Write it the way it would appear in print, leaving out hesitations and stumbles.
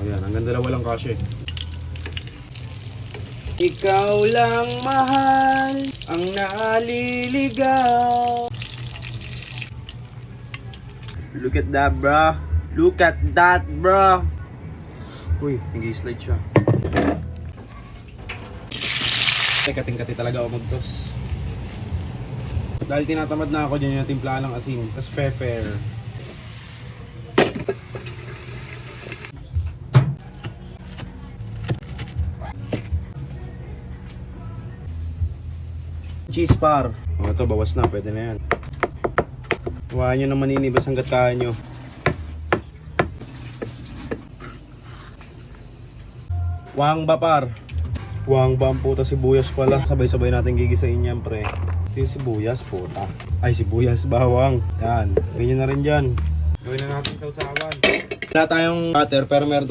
Ayan, hanggang dalawa lang kasi. Ikaw lang mahal ang naliligaw. Look at that, bro. Look at that, bro. Uy, nag-i-slide siya. Kating-kati talaga ako mag-toss. Dahil tinatamad na ako dyan yung timplahan ng asin. Tapos fair. Cheese par. O ito, bawas na. Pwede na yan. Huwag nyo na maninibas hanggat kaya nyo. Wang ba par? Wang ba ang puta, sibuyas pala. Sabay-sabay natin gigisain yan, pre. Ito yung sibuyas, puta. Ay, sibuyas, bawang. Yan. Ganyan na rin dyan. Gawin na natin sausawan. Wala tayong cutter pero meron